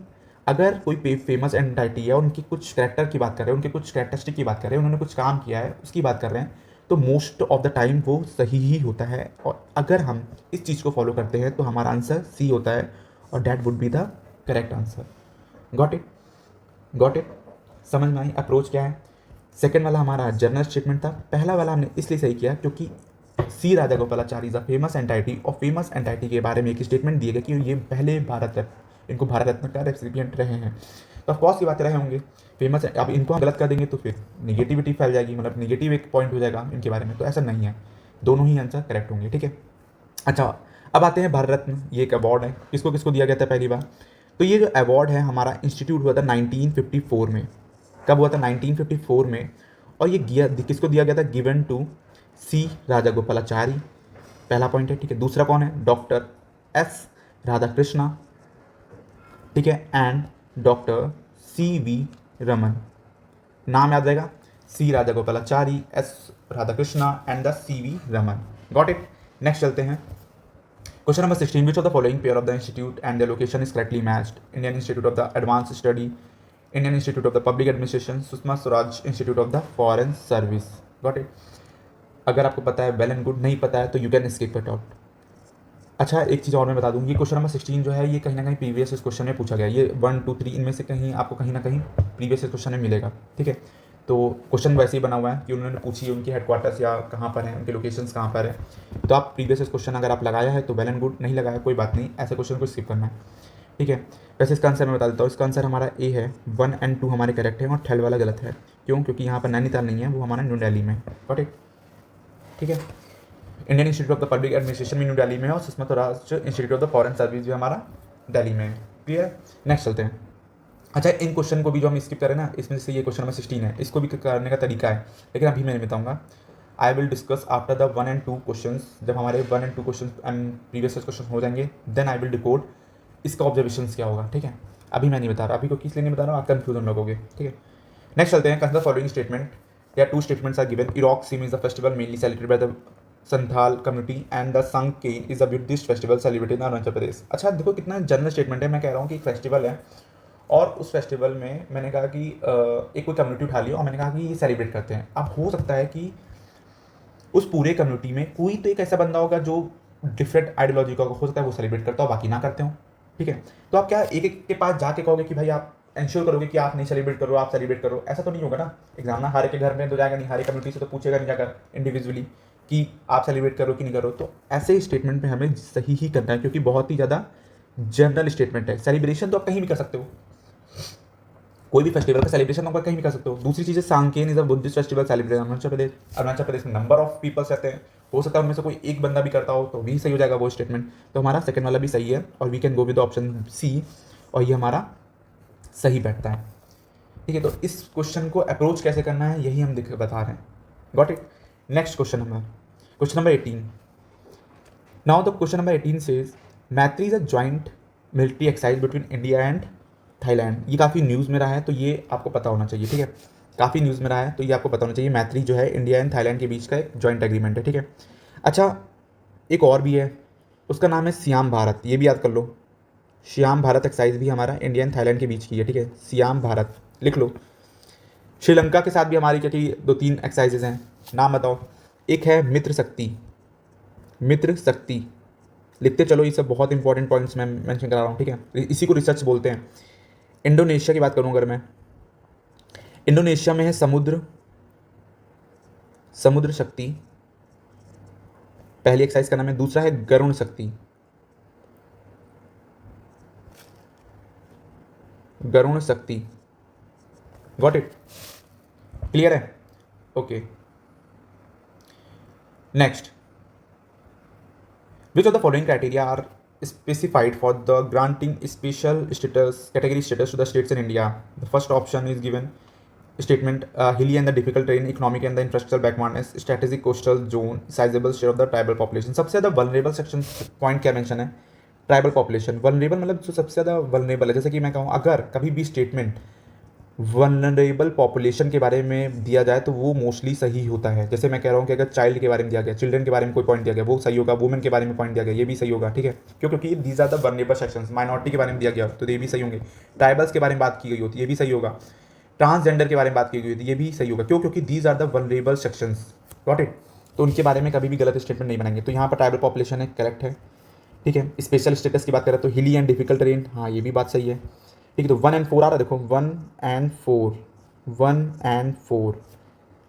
अगर कोई फेमस एंटाइटी है, उनकी कुछ कैरेक्टर की बात कर रहे हैं, उनके कुछ कैरेक्टरिस्टिक की बात कर रहे हैं, उन्होंने कुछ काम किया है उसकी बात कर रहे हैं, तो मोस्ट ऑफ द टाइम वो सही ही होता है। और अगर हम इस चीज़ को फॉलो करते हैं तो हमारा आंसर सी होता है, और that would be the correct answer. Got it? Got it? समझ में आई अप्रोच क्या है? सेकंड वाला हमारा जनरल स्टेटमेंट था, पहला वाला हमने इसलिए सही किया क्योंकि C Rajagopalachari is a famous entity, और फेमस एंटाइटी के बारे में एक स्टेटमेंट दिए गए कि ये पहले भारत रत्न, इनको भारत रत्न का रेसिपिएंट रहे हैं। तो ऑफकोर्स की बात रहे होंगे फेमस है। अब इनको हम गलत कर देंगे तो फिर निगेटिविटी फैल जाएगी, मतलब निगेटिव एक पॉइंट हो जाएगा इनके बारे में, तो ऐसा नहीं है, दोनों ही आंसर करेक्ट होंगे, ठीक है। अच्छा, अब आते हैं भारत रत्न, ये एक अवार्ड है, किसको किसको दिया गया था पहली बार? तो ये जो अवार्ड है हमारा इंस्टीट्यूट हुआ था 1954 में। कब हुआ था? 1954 में। और ये किसको दिया गया था? गिवन टू सी राजागोपालाचारी, पहला पॉइंट है, ठीक है। दूसरा कौन है? डॉक्टर एस राधाकृष्णा, ठीक है, and doctor C V Raman. नाम याद रहेगा, C Rajagopalachari, S Radhakrishna and the C V Raman. Got it? Next चलते हैं। Question number 16, which of the following pair of the institute and the location is correctly matched? Indian institute of the advance study, Indian institute of the public administration, Sushma Swaraj institute of the foreign service. Got it? अगर आपको पता है वेल एंड गुड, नहीं पता है तो you can skip it out. अच्छा, एक चीज़ और मैं बता दूँ, ये क्वेश्चन नंबर 16 जो है ये कहीं ना कहीं प्रीवियस इस क्वेश्चन में पूछा गया, ये 1 2 3 इनमें से कहीं आपको कहीं ना कहीं प्रीवियस इस क्वेश्चन में मिलेगा, ठीक है। तो क्वेश्चन वैसे ही बना हुआ है कि उन्होंने पूछी उनके हेडक्वार्टर्स या कहाँ पर हैं, उनके लोकेशंस कहाँ पर है। तो आप प्रीवियस इस क्वेश्चन अगर आप लगाया है तो वेल एंड गुड, नहीं लगाया कोई बात नहीं, ऐसे क्वेश्चन को स्किप करना है, ठीक है। वैसे इसका आंसर मैं बता देता हूँ, इसका आंसर हमारा ए है, 1 एंड 2 हमारे करेक्ट है और थर्ड वाला गलत है। क्यों? क्योंकि यहाँ पर नैनीताल नहीं है, वो हमारा न्यू दिल्ली में है। Got it? ठीक है। Indian institute of the public administration भी न्यू दिल्ली में है, और Sushma Swaraj institute of the foreign service भी हमारा दिल्ली में है। क्लियर? नेक्स्ट चलते हैं। अच्छा, इन क्वेश्चन को भी जो हम स्किप करें ना, इसमें से ये क्वेश्चन नंबर 16 है, इसको भी करने का तरीका है, लेकिन अभी मैं नहीं बताऊंगा। I will discuss after the 1 and 2 question. जब हमारे 1 and 2 question and previous question हो जाएंगे, देन आई विल डिकोड इसका ऑब्जर्वेशन क्या होगा, ठीक है। अभी मैं नहीं बता रहा, अभी को किस लिए नहीं बता रहा हूँ, आप कन्फ्यूज होने लगोगे, ठीक है। नेक्स्ट चलते हैं। कंसिडर फॉलोइंग स्टेटमेंट, या 2 स्टेटमेंट्स आर गिवन। इरॉक सिम is the festival mainly celebrated by the Santhal community and the Sangken is a Buddhist festival celebrated in Arunachal Pradesh. अच्छा देखो कितना जनरल स्टेटमेंट है। मैं कह रहा हूँ कि एक फेस्टिवल है और उस फेस्टिवल में मैंने कहा कि एक कोई कम्युनिटी उठा लिया और मैंने कहा कि ये सेलिब्रेट करते हैं। अब हो सकता है कि उस पूरे कम्युनिटी में कोई तो एक ऐसा बंदा होगा जो डिफरेंट आइडियोलॉजी का हो सकता है वो सेलिब्रेट करता हो, बाकी ना करते हो, ठीक है। तो आप क्या एक एक के पास जाके कहोगे कि भाई आप इंश्योर करोगे कि आप नहीं सेलिब्रेट करो, आप सेलिब्रेट करो? ऐसा तो नहीं होगा ना। एग्जाम हारे के घर में तो जाएगा नहीं, हारे कम्युनिटी से तो पूछेगा नहीं जाकर इंडिविजुअली कि आप सेलिब्रेट करो कि नहीं करो। तो ऐसे स्टेटमेंट में हमें सही ही करना है, क्योंकि बहुत ही ज़्यादा जनरल स्टेटमेंट है। सेलिब्रेशन तो आप कहीं भी कर सकते हो, कोई भी फेस्टिवल का सेलिब्रेशन आप कहीं भी कर सकते हो। दूसरी चीज़ है Sangken is a Buddhist festival celebrate Arunachal Pradesh. Arunachal Pradesh में नंबर ऑफ पीपल्स रहते हैं, हो सकता है उनमें से कोई एक बंदा भी करता हो तो भी सही हो जाएगा वो स्टेटमेंट। तो हमारा सेकंड वाला भी सही है और we can go with option C, और ये हमारा सही बैठता है, ठीक है। तो इस क्वेश्चन को अप्रोच कैसे करना है यही हम बता रहे हैं। Got it? Next question number 18। Now the question number 18 says Maitri is a joint military exercise between India and Thailand, ये काफ़ी न्यूज़ में रहा है, तो ये आपको पता होना चाहिए, ठीक है। काफ़ी न्यूज़ में रहा है तो ये आपको पता होना चाहिए। मैत्री जो है इंडिया एंड थाईलैंड के बीच का एक जॉइंट एग्रीमेंट है, ठीक है। अच्छा, एक और भी है, उसका नाम है सियाम भारत, ये भी याद कर लो। श्याम भारत एक्सरसाइज भी हमारा इंडिया एंड थाईलैंड के बीच की है, ठीक है। सियाम भारत लिख लो। श्रीलंका के साथ भी हमारी क्या की 2-3 एक्सरसाइजेज हैं, नाम बताओ। एक है मित्र शक्ति, मित्र शक्ति लिखते चलो, ये सब बहुत इंपॉर्टेंट पॉइंट्स मैं मेंशन करा रहा हूँ, ठीक है। इसी को रिसर्च बोलते हैं। इंडोनेशिया की बात करूँ अगर मैं, इंडोनेशिया में है समुद्र, समुद्र शक्ति, पहली एक्सरसाइज का नाम है। दूसरा है गरुण शक्ति, गरुण शक्ति। गॉट इट, क्लियर है, okay. Next, which of the following criteria are specified for the granting special status, category status to the states in India? The first option is given statement, hilly and the difficult terrain, economic and the infrastructural backwardness, strategic coastal zone, sizable share of the tribal population। सबसे ज़्यादा vulnerable section point क्या mention है? Tribal population. वनरेबल मतलब जो सबसे ज़्यादा वनरेबल है, जैसे कि मैं कहूँ अगर कभी भी स्टेटमेंट वनरेबल पॉपुलेशन के बारे में दिया जाए तो वो मोस्टली सही होता है। जैसे मैं कह रहा हूँ कि अगर चाइल्ड के बारे में दिया गया, चिल्ड्रन के बारे में कोई पॉइंट दिया गया, वो सही होगा। वुमेन के बारे में पॉइंट दिया गया, ये भी सही होगा, ठीक है। क्यों? क्योंकि these are the vulnerable sections. Minority के बारे में दिया गया तो ये भी सही होंगे। ट्राइबल्स के बारे में बात की गई होती है, ये भी सही होगा। ट्रांसजेंडर के बारे में बात की गई होती है, ये भी सही होगा। क्यों? क्योंकि these are the vulnerable sections. Got it. तो उनके बारे में कभी भी गलत स्टेटमेंट नहीं बनाएंगे। तो यहाँ पर ट्राइबल पॉपुलेशन है, करेक्ट है, ठीक है। स्पेशल स्टेटस की बात करें तो हिली एंड डिफिकल्ट टेरेन, हाँ ये भी बात सही है, ठीक है। तो 1 and 4 आ रहा है, देखो 1 and 4, 1 and 4,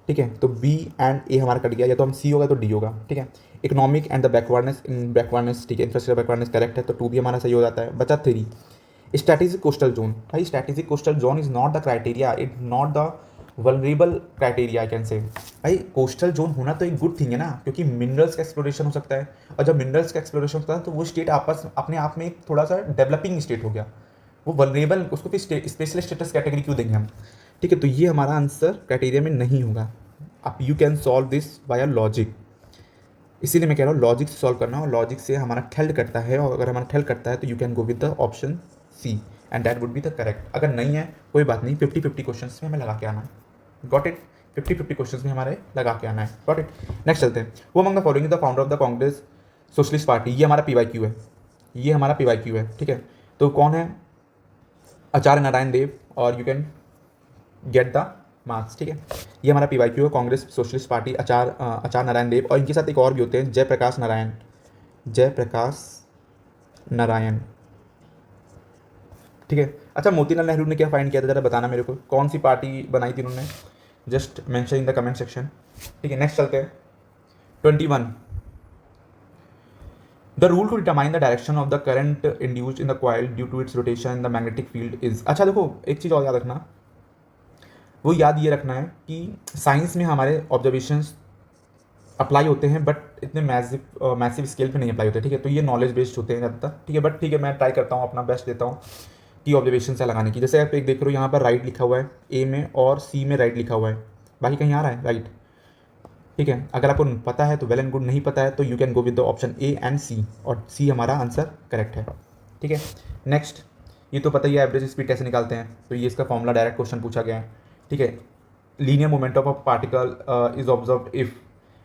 ठीक है। तो बी एंड ए हमारा कट गया, या तो हम सी होगा तो डी होगा, ठीक है। Economic and the backwardness, in backwardness, ठीक है। इंफ्रास्ट्रक्चर बैकवर्डनेस करेक्ट है, तो 2 भी हमारा सही हो जाता है। बचा 3, स्ट्रैटेजिक कोस्टल जोन। भाई strategic coastal zone is not the criteria, it not the vulnerable criteria I can say. भाई कोस्टल जोन होना तो एक गुड थिंग है ना, क्योंकि मिनरल्स का एक्सप्लोरेशन हो सकता है, और जब मिनरल्स का एक्सप्लोरेशन होता है तो वो स्टेट आपस अपने आप में एक थोड़ा सा डेवलपिंग स्टेट हो गया, वो वल्नरेबल, उसको फिर स्पेशल स्टेटस कैटेगरी क्यों देंगे हम, ठीक है। तो ये हमारा आंसर क्राइटेरिया में नहीं होगा। आप you can solve this by logic, इसीलिए मैं कह रहा हूँ लॉजिक से सॉल्व करना, और लॉजिक से हमारा ठेल्ड करता है, और अगर हमारा ठेल्ड करता है तो you can go with the option C and that would be the correct. अगर नहीं है कोई बात नहीं, 50-50 क्वेश्चन में हमें लगा के आना है। गॉट इट, 50-50 क्वेश्चन में हमारे लगा के आना है। Got it. नेक्स्ट चलते हैं। वो among the following the founder of the Congress socialist party, ये हमारा PYQ है, ये हमारा PYQ है, ठीक है। तो कौन है? आचार्य नारायण देव, और you can get the marks, ठीक है। ये हमारा PYQ है, कांग्रेस सोशलिस्ट पार्टी, आचार्य नारायण देव, और इनके साथ एक और भी होते हैं, जयप्रकाश नारायण, जयप्रकाश नारायण, ठीक है। अच्छा, मोतीलाल नेहरू ने क्या फाइंड किया था, जरा बताना मेरे को, कौन सी पार्टी बनाई थी उन्होंने? Just mention in the comment section, ठीक है। नेक्स्ट चलते हैं 21, the rule to determine the direction of the current induced in the coil due to its rotation in the magnetic field is. अच्छा देखो, एक चीज़ और याद रखना, वो याद ये रखना है कि साइंस में हमारे ऑब्जर्वेशंस अप्लाई होते हैं, बट इतने मैसिव स्केल पे नहीं अप्लाई होते, ठीक है। तो ये नॉलेज बेस्ड होते हैं ज़्यादातर, ठीक है। बट ठीक है, मैं ट्राई करता हूँ, अपना बेस्ट देता हूँ कि ऑब्जर्वेशन से लगाने की। जैसे आप एक देख रहे हो यहाँ पर राइट लिखा हुआ है ए में, और सी में राइट लिखा हुआ है, बाकी कहीं आ रहा है राइट, ठीक है। अगर आपको पता है तो वेल एंड गुड, नहीं पता है तो you can go with the option A and C, और सी हमारा आंसर करेक्ट है, ठीक है। नेक्स्ट, ये तो पता ही है एवरेज स्पीड कैसे निकालते हैं, तो ये इसका फॉर्मूला डायरेक्ट क्वेश्चन पूछा गया है, ठीक है। Linear moment of a particle is observed if,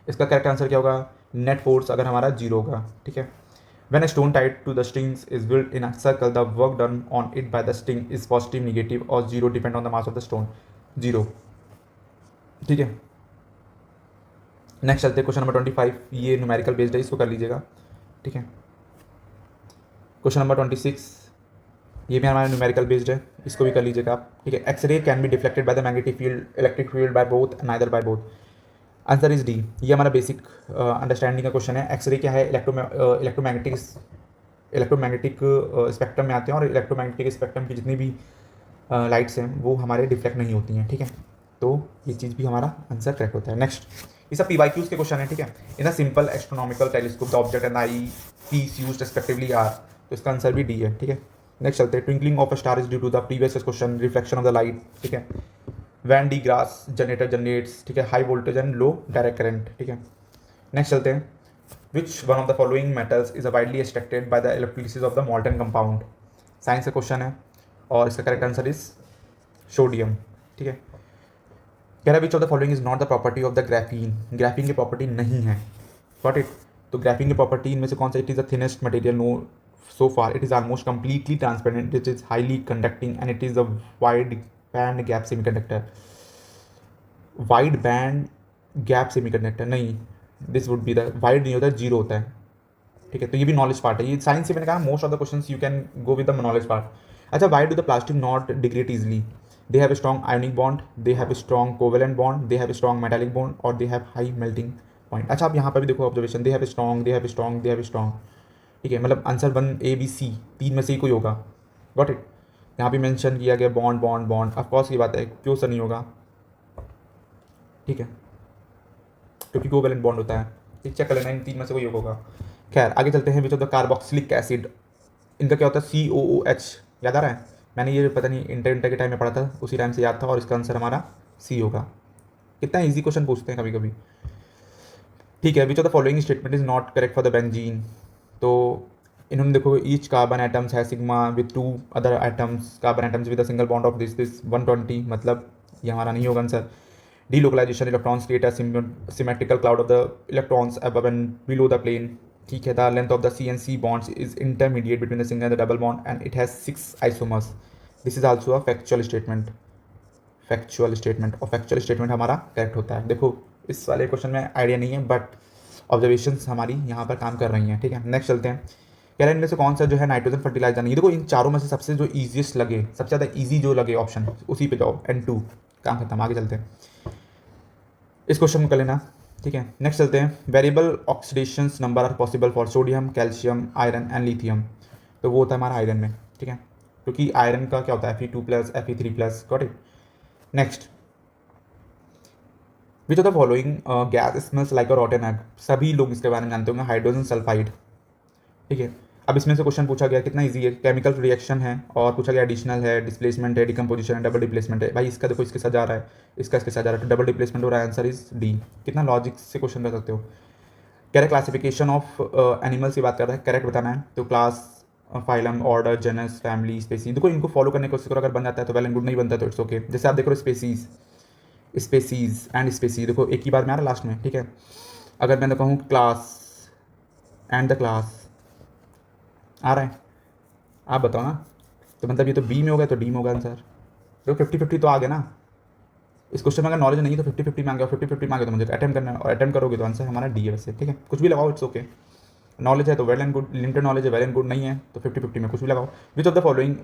इसका करेक्ट आंसर क्या होगा? नेट फोर्स अगर हमारा 0 होगा, ठीक है। When a stone tied to the strings is built in a circle, the work done on it by the string is positive, negative or zero depend on the mass of the stone. 0, ठीक है। नेक्स्ट चलते हैं क्वेश्चन नंबर 25, ये न्यूमेरिकल बेस्ड है, इसको कर लीजिएगा, ठीक है। क्वेश्चन नंबर 26, ये भी हमारा न्यूमेरिकल बेस्ड है, इसको भी कर लीजिएगा आप, ठीक है। X ray can be deflected by the magnetic field, electric field by both, neither by both. Answer is D, ये हमारा बेसिक अंडरस्टैंडिंग का क्वेश्चन है। एक्सरे क्या है? इलेक्ट्रोमैग्नेटिक स्पेक्ट्रम में आते हैं, और इलेक्ट्रोमैग्नेटिक स्पेक्ट्रम की जितनी भी लाइट्स हैं वो हमारे डिफ्लेक्ट नहीं होती हैं, ठीक है। तो ये चीज़ भी हमारा आंसर करेक्ट होता है। नेक्स्ट, ये सब PYQs के क्वेश्चन है, ठीक है। In a simple astronomical telescope the object and eyepiece used respectively are, तो इसका आंसर भी डी है, ठीक है। नेक्स्ट चलते हैं। Twinkling of a star is due to the previous question reflection of the light, ठीक है। Van de Graaff generator generates, ठीक है, high voltage and low direct current, ठीक है। नेक्स्ट चलते हैं। Which one of the following metals is widely extracted by the electrolysis of the molten compound, science का क्वेश्चन है और इसका करेक्ट आंसर इज सोडियम। ठीक है, कह रहा which of the following is not the property of the graphene, graphene की प्रॉपर्टी नहीं है। Got it. तो ग्राफीन की प्रॉपर्टी इनमें से कौन सा, it is the thinnest material known so far, it is almost completely transparent, it is highly conducting and it is a wide band gap semiconductor। Wide band gap semiconductor नहीं, this would be the, wide नहीं होता है, जीरो होता है। ठीक है, तो ये भी नॉलेज पार्ट है, ये साइंस से मैंने कहा most of the questions you can go with the knowledge part. अच्छा, why do the plastic not degrade easily, they have a strong ionic bond, they have a strong covalent bond, they have a strong metallic bond और they have high melting point. अच्छा, आप यहाँ पर भी देखो observation, they have a strong, they have a strong, they have a strong. ठीक है, मतलब आंसर 1 A B C तीन में से ही कोई होगा। Got it. यहाँ पे मेंशन किया गया बॉन्ड बॉन्ड बॉन्ड, ऑफकोर्स की बात है, क्यों सर नहीं होगा। ठीक है, क्योंकि कोवेलेंट बॉन्ड होता है। ठीक, चेक कर लेना, इन तीन में से कोई होगा। खैर आगे चलते हैं। Which of the carboxylic acid, इनका क्या होता है, COOH, याद आ रहा है, मैंने ये पता नहीं इंटर के टाइम में पढ़ा था, उसी टाइम से याद था, और इसका आंसर हमारा C होगा। कितना ईजी क्वेश्चन पूछते हैं कभी कभी। ठीक है, विच of the following statement is not correct for the benzene, तो इन्होंने देखो ईच कार्बन एटम्स है sigma with 2 other atoms, carbon atoms with a single bond of this 120, मतलब ये हमारा नहीं होगा answer. Delocalization electrons create a symmetrical cloud of the electrons above and below the plane। ठीक है, the length of the C and C bonds is intermediate between the single and the double bond and it has 6 isomers। This is also a factual statement, factual statement, और factual statement हमारा करेक्ट होता है। देखो इस वाले क्वेश्चन में आइडिया नहीं है बट ऑब्जर्वेशंस हमारी यहाँ पर काम कर रही हैं। ठीक है, नेक्स्ट चलते हैं। कह रहे हैं इनमें से कौन सा जो है नाइट्रोजन फर्टिलाइजर नहीं है। देखो इन चारों में से सबसे जो ईजिएस्ट लगे, सबसे ज़्यादा ईजी जो लगे ऑप्शन, उसी पे जाओ, N2, काम खत्म। आगे चलते हैं, इस क्वेश्चन को कर लेना। ठीक है, नेक्स्ट चलते हैं। Variable oxidation number are possible for sodium, calcium, iron and lithium, तो वो होता है हमारा आयरन में। ठीक है, क्योंकि आयरन का क्या होता है, Fe2+, Fe3+। Got it. Next, which of the following gas smells like a रॉटन egg, सभी लोग इसके बारे में जानते होंगे, हाइड्रोजन सल्फाइड। ठीक है, अब इसमें से क्वेश्चन पूछा गया, कितना इजी है, केमिकल रिएक्शन है और पूछा गया एडिशनल है, डिस्प्लेसमेंट है, डिकम्पोजिशन है, डबल डिप्लेसमेंट है। भाई इसका देखो, इसके साथ जा रहा है, इसका इसके साथ जा रहा है, तो डबल डिप्लेसमेंट हो रहा है, आंसर इज डी। कितना लॉजिक से क्वेश्चन कर सकते हो। कह रहे क्लासिफिकेशन ऑफ एनिमल्स की बात कर रहा है, करेक्ट बताना है, तो class, phylum, order, genus, family, species. देखो इनको फॉलो करने की कोशिश करो, अगर बन जाता है तो वेल एंड गुड, नहीं बनता तो इट्स ओके। जैसे आप देखो स्पेसीज, स्पेसीज एंड स्पेसीज, देखो एक ही बार में आ रहा लास्ट में। ठीक है, अगर मैं कहूँ क्लास एंड द क्लास, आ रहा है, आप बताओ ना, तो मतलब ये तो बी में होगा तो डी में होगा आंसर। तो 50-50 तो आ गया ना। इस क्वेश्चन में अगर नॉलेज नहीं तो 50-50 मांगे, और 50-50 मांगे तो मुझे अटेम्प्ट करना है, और अटेम्प्ट करोगे तो आंसर हमारा डी है। वैसे ठीक है, कुछ भी लगाओ, इट्स ओके। नॉलेज है तो well and good, limited knowledge है वेल एंड गुड, नहीं है तो 50-50 में कुछ भी लगाओ। विच of the following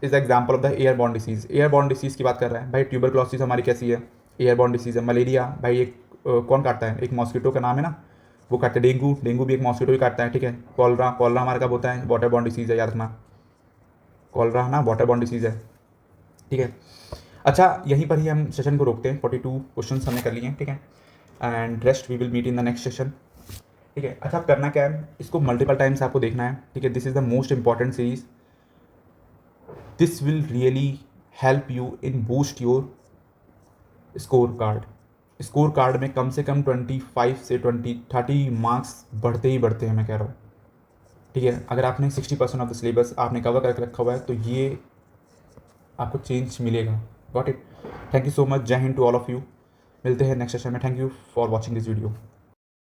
is the example of the air born disease, air born disease की बात कर रहा है भाई। ट्यूबरक्लोसिस हमारी कैसी है, एयर बॉर्न डिसीज है। मलेरिया भाई एक कौन काटता है, एक मॉस्किटो का नाम है ना, वो काटता है। डेंगू, डेंगू भी एक मॉस्किटो ही काटता है। ठीक है, कॉलरा, कॉलरा हमारा कब होता है, वाटर बॉर्न डिसीज है, याद रखना, कॉलरा ना वाटर बॉर्न डिसीज है। ठीक है, अच्छा यहीं पर ही हम सेशन को रोकते हैं, 42 क्वेश्चन हमने कर लिए हैं। ठीक है, and rest we will meet in the next session. ठीक है, अच्छा करना क्या है, इसको मल्टीपल टाइम्स आपको देखना है। ठीक है, this is the most important series, this will really help you in boost your score card. Score card में कम से कम 25 से 30 मार्क्स बढ़ते ही बढ़ते हैं, मैं कह रहा हूँ। ठीक है, अगर आपने 60% ऑफ द सिलेबस आपने कवर करके रखा हुआ है तो ये आपको चेंज मिलेगा। Got it. Thank you so much, जय हिंद टू ऑल ऑफ यू। मिलते हैं नेक्स्ट सेशन में। Thank you for watching this video.